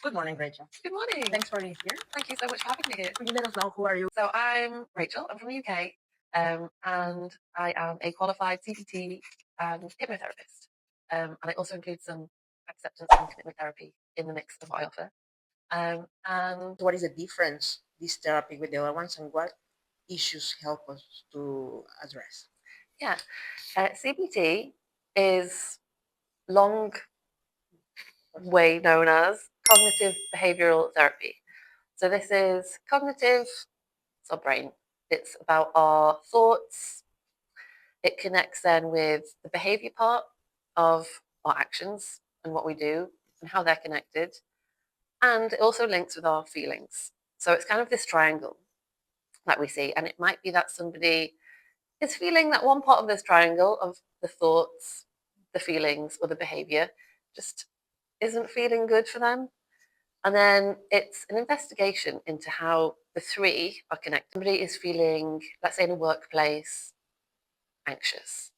Good morning, Rachel. Good morning. Thanks for being here. Thank you so much for having me here. Could you let us know who are you? So I'm Rachel. I'm from the UK, and I am a qualified CBT and hypnotherapist. And I also include some acceptance and commitment therapy in the mix of what I offer. And What is the difference this therapy with the other ones, and what issues help us to address? yeah, CBT is long way known as cognitive behavioral therapy. So this is cognitive, it's our brain. It's about our thoughts. It connects then with the behavior part of our actions and what we do and how they're connected. And it also links with our feelings. So it's kind of this triangle that we see. And it might be that somebody is feeling that one part of this triangle of the thoughts, the feelings, or the behavior just isn't feeling good for them. And then it's an investigation into how the three are connected. Somebody is feeling, let's say in a workplace, anxious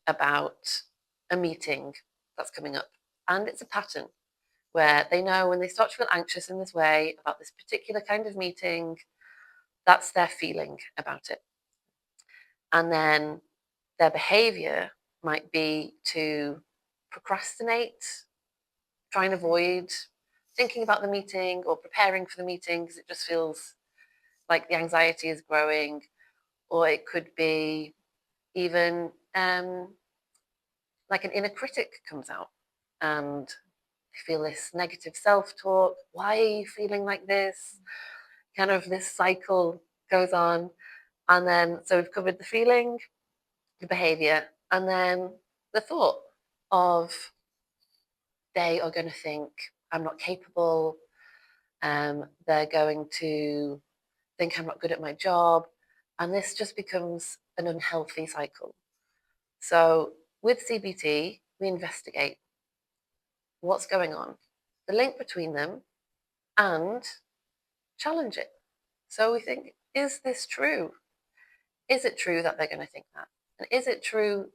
about a meeting that's coming up. And it's a pattern where they know when they start to feel anxious in this way about this particular kind of meeting, that's their feeling about it. And then their behavior might be to procrastinate, try and avoid thinking about the meeting or preparing for the meeting because it just feels like the anxiety is growing. Or it could be even like an inner critic comes out and they feel this negative self-talk. Why are you feeling like this? Kind of this cycle goes on. And then, so we've covered the feeling, the behavior, and then the thought of they are going to think I'm not capable. They're going to think I'm not good at my job. And this just becomes an unhealthy cycle. So with CBT, we investigate what's going on, the link between them, and challenge it. So we think, is this true? Is it true that they're going to think that? And is it true?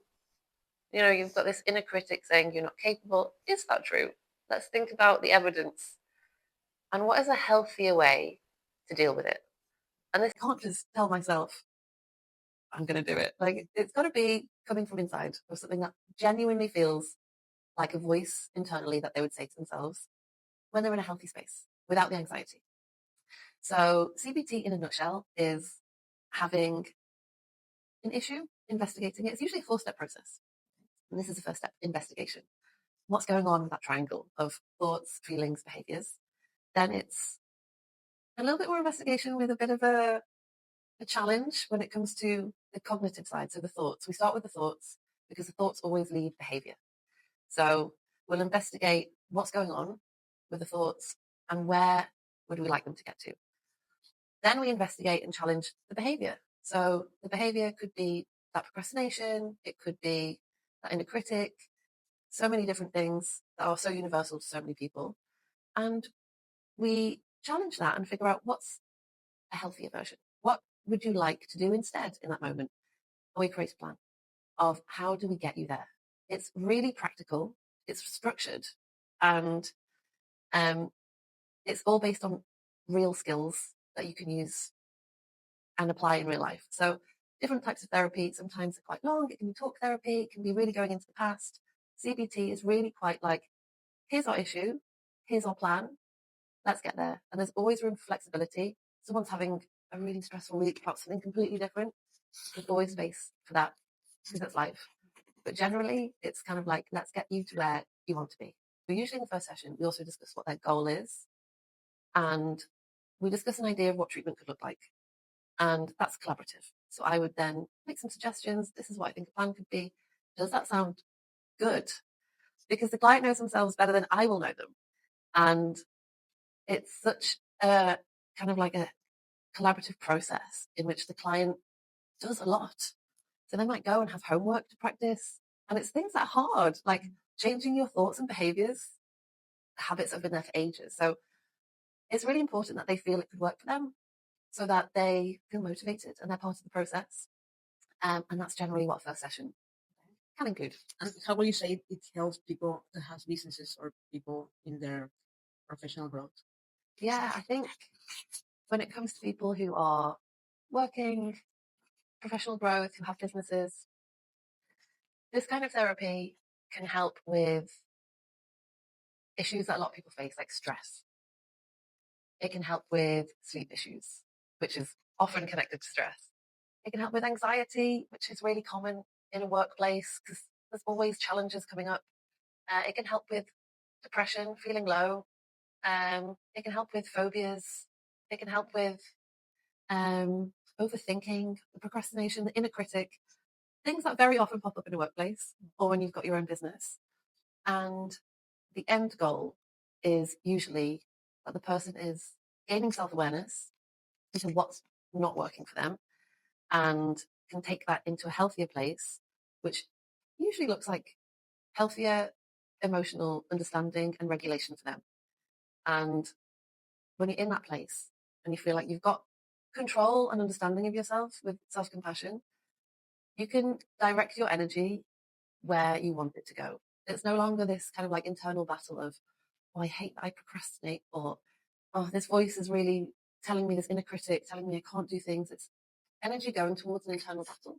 You've got this inner critic saying you're not capable. Is that true? Let's think about the evidence. And what is a healthier way to deal with it? And this can't just tell myself, I'm going to do it. Like, it's got to be coming from inside or something that genuinely feels like a voice internally that they would say to themselves when they're in a healthy space without the anxiety. So CBT in a nutshell is having an issue, investigating it. It's usually a 4-step process. And this is the first step, investigation. What's going on with that triangle of thoughts, feelings, behaviors? Then it's a little bit more investigation with a bit of a challenge when it comes to the cognitive side. So the thoughts, we start with the thoughts because the thoughts always lead behavior. So we'll investigate what's going on with the thoughts and where would we like them to get to. Then we investigate and challenge the behavior. So the behavior could be that procrastination, it could be that inner critic, so many different things that are so universal to so many people. And we challenge that and figure out what's a healthier version. What would you like to do instead in that moment? And we create a plan of how do we get you there. It's really practical, it's structured, and it's all based on real skills that you can use and apply in real life. So different types of therapy, sometimes they're quite long. It can be talk therapy, it can be really going into the past. CBT is really quite like, here's our issue, here's our plan, let's get there. And there's always room for flexibility. Someone's having a really stressful week about something completely different. There's always space for that because that's life. But generally, it's kind of like, let's get you to where you want to be. But usually in the first session, we also discuss what their goal is. And we discuss an idea of what treatment could look like. And that's collaborative. So I would then make some suggestions. This is what I think a plan could be. Does that sound good? Because the client knows themselves better than I will know them. And it's such a kind of like a collaborative process in which the client does a lot. So they might go and have homework to practice. And it's things that are hard, like changing your thoughts and behaviors, habits that have been there for ages. So it's really important that they feel it could work for them so that they feel motivated and they're part of the process. And that's generally what first session can include. And how will you say it helps people that have businesses or people in their professional growth? Yeah, I think when it comes to people who are working, professional growth, who have businesses, this kind of therapy can help with issues that a lot of people face, like stress. It can help with sleep issues, which is often connected to stress. It can help with anxiety, which is really common in a workplace because there's always challenges coming up. It can help with depression, feeling low. It can help with phobias. It can help with overthinking, procrastination, the inner critic, things that very often pop up in a workplace or when you've got your own business. And the end goal is usually that the person is gaining self awareness into what's not working for them and can take that into a healthier place, which usually looks like healthier emotional understanding and regulation for them. And when you're in that place and you feel like you've got control and understanding of yourself with self compassion, you can direct your energy where you want it to go. It's no longer this kind of like internal battle of, oh, I hate that I procrastinate, or oh, this voice is really telling me, this inner critic telling me I can't do things. It's energy going towards an internal battle.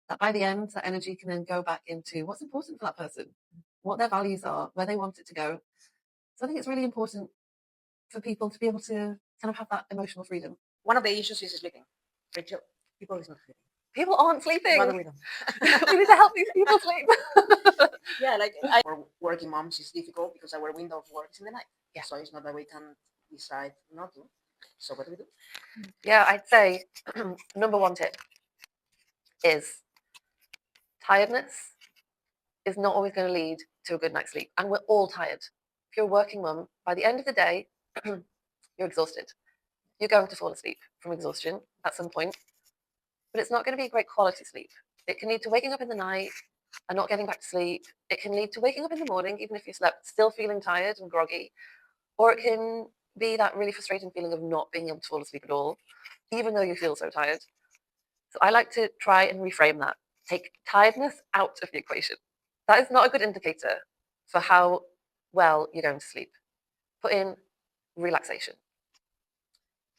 That by the end, that energy can then go back into what's important for that person, what their values are, where they want it to go. So I think it's really important for people to be able to kind of have that emotional freedom. One of the issues is sleeping. Rachel, people is not sleeping. People aren't sleeping. What do we do? We need to help these people sleep. Yeah, like for working moms, it's difficult because our window of work is in the night. Yeah. So it's not that we can decide not to. So what do we do? Yeah, I'd say number one tip is tiredness is not always going to lead to a good night's sleep. And we're all tired. If you're a working mum, by the end of the day, you're exhausted. You're going to fall asleep from exhaustion at some point, but it's not going to be a great quality sleep. It can lead to waking up in the night and not getting back to sleep. It can lead to waking up in the morning, even if you slept, still feeling tired and groggy. Or it can be that really frustrating feeling of not being able to fall asleep at all, even though you feel so tired. So I like to try and reframe that. Take tiredness out of the equation. That is not a good indicator for how well you're going to sleep. Put in relaxation.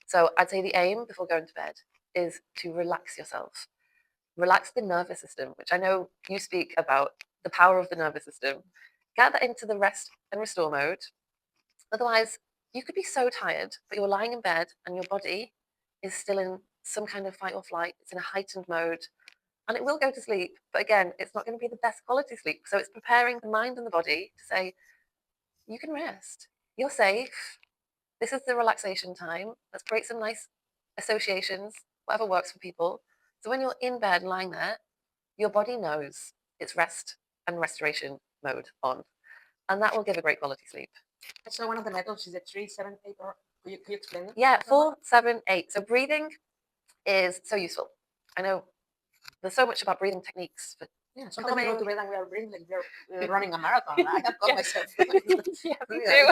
So I'd say the aim before going to bed is to relax yourself. Relax the nervous system, which I know you speak about the power of the nervous system. Get that into the rest and restore mode. Otherwise, you could be so tired, but you're lying in bed and your body is still in some kind of fight or flight. It's in a heightened mode and it will go to sleep. But again, it's not going to be the best quality sleep. So it's preparing the mind and the body to say, you can rest. You're safe. This is the relaxation time. Let's create some nice associations, whatever works for people. So when you're in bed lying there, your body knows it's rest and restoration mode on. And that will give a great quality sleep. So one of the methods is the 3-7-8, or could you explain it? Yeah, 4-7-8. So breathing is so useful. I know there's so much about breathing techniques, but yeah, sometimes we go to bed and we are breathing like we're running a marathon. I have caught myself. Yeah, me too.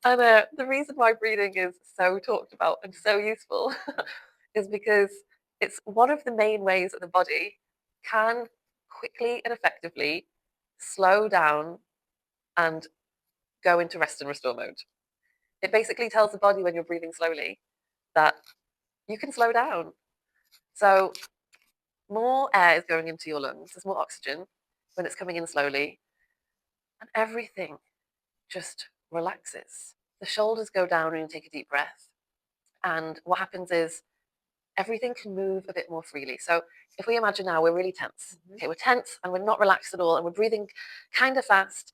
And the reason why breathing is so talked about and so useful is because it's one of the main ways that the body can quickly and effectively slow down and go into rest and restore mode. It basically tells the body when you're breathing slowly that you can slow down. So more air is going into your lungs, there's more oxygen when it's coming in slowly, and everything just relaxes. The shoulders go down when you take a deep breath. And what happens is everything can move a bit more freely. So if we imagine now we're really tense, okay, we're tense and we're not relaxed at all, and we're breathing kind of fast,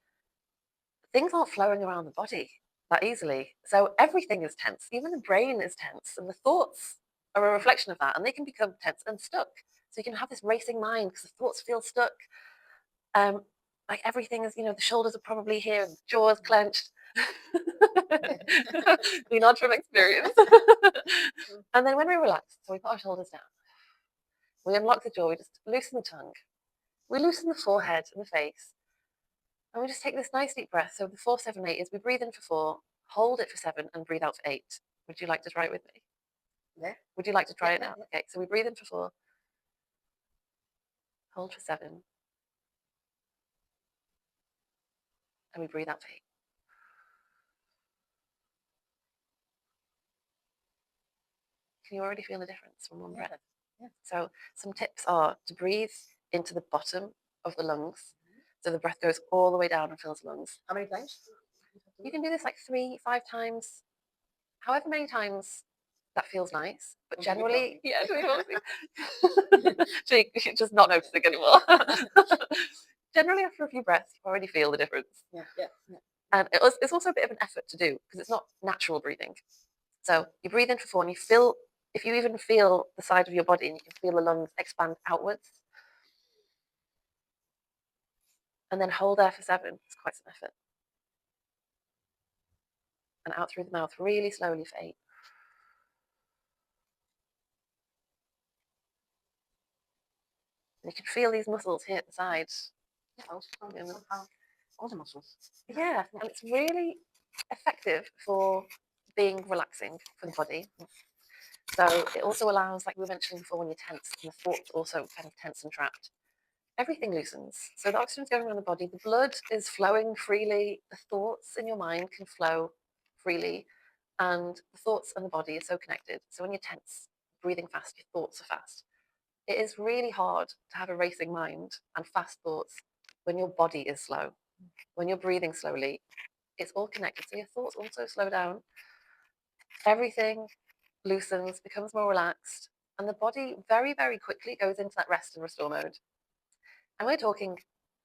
things aren't flowing around the body that easily. So everything is tense, even the brain is tense, and the thoughts are a reflection of that, and they can become tense and stuck. So you can have this racing mind because the thoughts feel stuck. Like everything is, the shoulders are probably here and the jaws clenched. We nod from experience. And then when we relax, so we put our shoulders down, we unlock the jaw, we just loosen the tongue, we loosen the forehead and the face, and we just take this nice deep breath. So the 4-7-8 is we breathe in for 4, hold it for 7, and breathe out for 8. Would you like to try it with me? Yeah. Would you like to try it now? Okay, so we breathe in for 4, hold for 7, and we breathe out for 8. Can you already feel the difference from one breath? Yeah. So some tips are to breathe into the bottom of the lungs. So the breath goes all the way down and fills the lungs. How many times? You can do this like 3-5 times, however many times that feels nice. But generally, yeah, so you're just not noticing anymore. Generally, after a few breaths, you already feel the difference. Yeah. And it's also a bit of an effort to do because it's not natural breathing. So you breathe in for 4 and you feel, if you even feel the side of your body and you can feel the lungs expand outwards. And then hold there for 7. It's quite some effort. And out through the mouth really slowly for 8. And you can feel these muscles here at the side. All the muscles. Yeah, and it's really effective for being relaxing for the body. So it also allows, like we were mentioning before, when you're tense and the thoughts also kind of tense and trapped, everything loosens. So the oxygen's going around the body, the blood is flowing freely, the thoughts in your mind can flow freely, and the thoughts and the body are so connected. So when you're tense, breathing fast, your thoughts are fast. It is really hard to have a racing mind and fast thoughts when your body is slow. When you're breathing slowly, it's all connected. So your thoughts also slow down. Everything loosens, becomes more relaxed, and the body very, very quickly goes into that rest and restore mode. And we're talking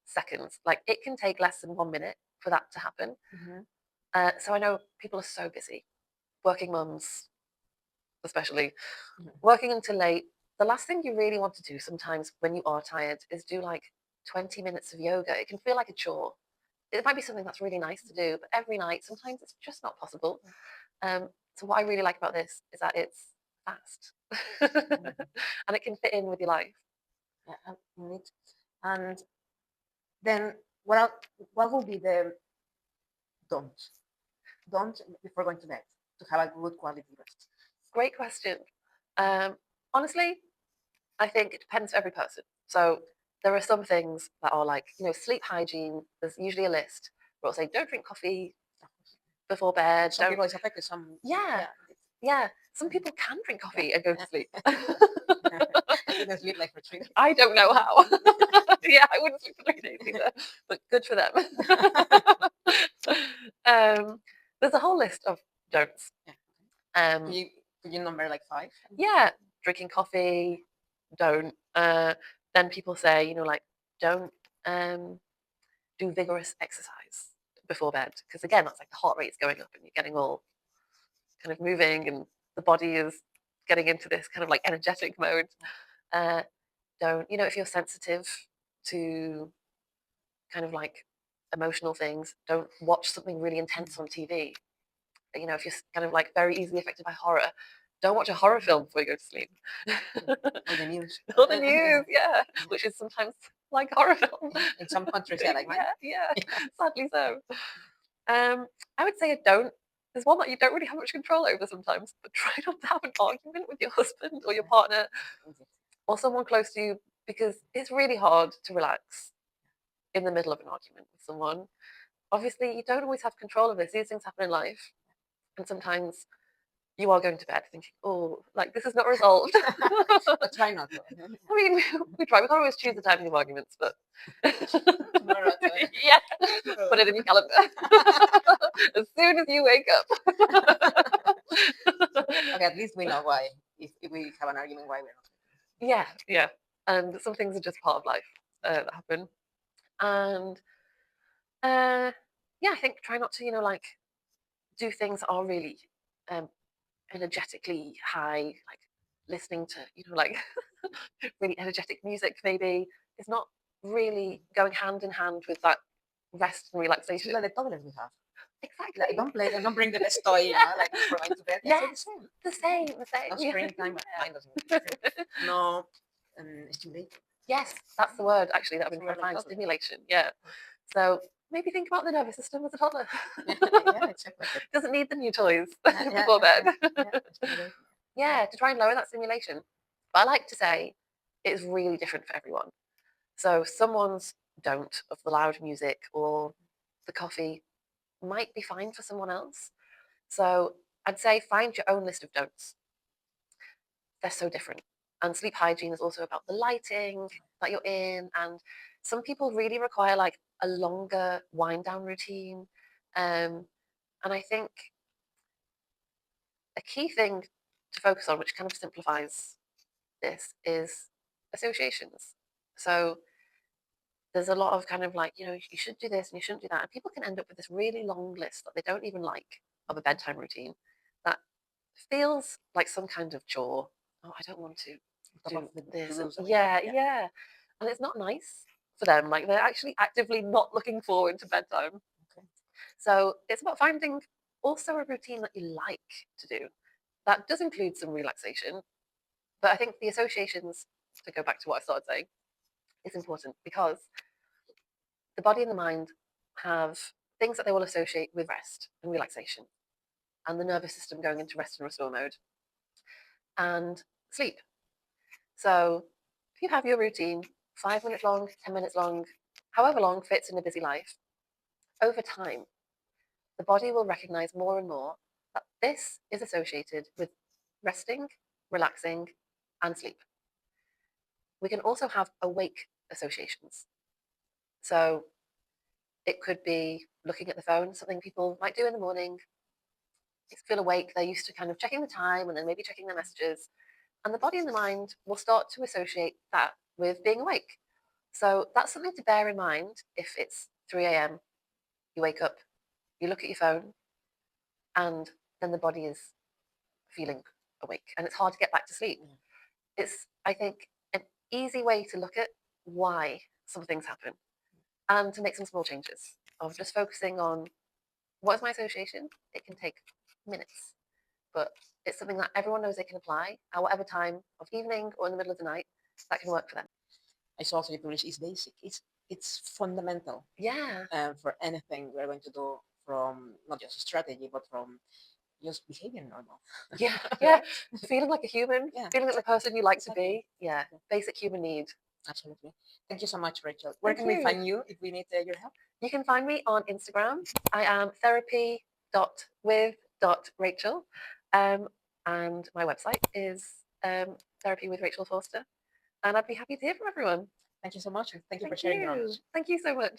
seconds. Like it can take less than 1 minute for that to happen. So I know people are so busy, working mums, especially working until late. The last thing you really want to do sometimes when you are tired is do like 20 minutes of yoga. It can feel like a chore. It might be something that's really nice to do, but every night, sometimes it's just not possible. So what I really like about this is that it's fast and it can fit in with your life. Yeah, and then what will be the don't before going to bed to have a good quality rest? Great question. Honestly, I think it depends for every person. So there are some things that are like, sleep hygiene. There's usually a list where it'll say, don't drink coffee before bed. Some people it's affected. Some Yeah. Some people can drink coffee and go to sleep. They sleep like for 3 days. I don't know how. Yeah, I wouldn't sleep for 3 days either, but good for them. There's a whole list of don'ts. Could you number like 5? Yeah, drinking coffee, don't. Then people say, like, don't do vigorous exercise before bed because again, that's like the heart rate's going up and you're getting all kind of moving and the body is getting into this kind of like energetic mode. Don't, if you're sensitive to kind of like emotional things, don't watch something really intense on TV. If you're kind of like very easily affected by horror, don't watch a horror film before you go to sleep. Or the news. Or the news, yeah, which is sometimes like horror film. In some countries, yeah, like mine. Yeah, sadly so. I would say a don't. There's one that you don't really have much control over sometimes, but try not to have an argument with your husband or your partner or someone close to you because it's really hard to relax in the middle of an argument with someone. Obviously, you don't always have control of this. These things happen in life. And sometimes you are going to bed thinking, oh, like this is not resolved. But try not to. I mean, we try. We can't always choose the timing of arguments, but Tomorrow, yeah, put it in your calendar as soon as you wake up. Okay, at least we know why. If we have an argument, why we're not. Yeah. And some things are just part of life that happen. And I think try not to, like do things that are really energetically high, like listening to, like really energetic music maybe is not really going hand in hand with that rest and relaxation. Like the toddlers we have. Exactly. Like, don't play and don't bring the best toy, like before going to bed. Yeah, the same. No screen time. Mine doesn't. No stimulation. Yes, that's the word actually that I've been trying to find. Stimulation. Yeah. So maybe think about the nervous system as a toddler. Yeah, exactly. Doesn't need the new toys before bed. Yeah, to try and lower that stimulation. But I like to say it's really different for everyone. So someone's don't of the loud music or the coffee might be fine for someone else. So I'd say find your own list of don'ts. they're so different. And sleep hygiene is also about the lighting that you're in. And some people really require like a longer wind down routine. And I think a key thing to focus on, which kind of simplifies this, is associations. So there's a lot of kind of like, you should do this and you shouldn't do that. And people can end up with this really long list that they don't even like of a bedtime routine that feels like some kind of chore. Oh, I don't want to do this. Yeah, yeah. And it's not nice for them. Like they're actually actively not looking forward to bedtime. Okay. So it's about finding also a routine that you like to do. That does include some relaxation. But I think the associations, to go back to what I started saying, is important because the body and the mind have things that they will associate with rest and relaxation and the nervous system going into rest and restore mode and sleep. So if you have your routine, 5 minutes long, 10 minutes long, however long fits in a busy life, over time, the body will recognize more and more that this is associated with resting, relaxing, and sleep. We can also have awake associations. So it could be looking at the phone, something people might do in the morning. They feel awake, they're used to kind of checking the time and then maybe checking their messages. And the body and the mind will start to associate that with being awake. So that's something to bear in mind if it's 3 a.m., you wake up, you look at your phone, and then the body is feeling awake and it's hard to get back to sleep. It's, I think, an easy way to look at why some things happen and to make some small changes of just focusing on what is my association. It can take minutes, but it's something that everyone knows they can apply at whatever time of evening or in the middle of the night that can work for them. I saw sleepiness is basic. It's fundamental. Yeah. For anything we're going to do, from not just strategy, but from just behavior normal. Yeah, yeah. Feeling like a human, Yeah. feeling like the person you like to be. Yeah, basic human need. Absolutely. Thank you so much, Rachel. Where Thank can we you. find you if we need your help? You can find me on Instagram. I am therapy.with.rachel. And my website is Therapy with Rachel Forster. And I'd be happy to hear from everyone. Thank you so much. Thank you for sharing your knowledge. Thank you so much.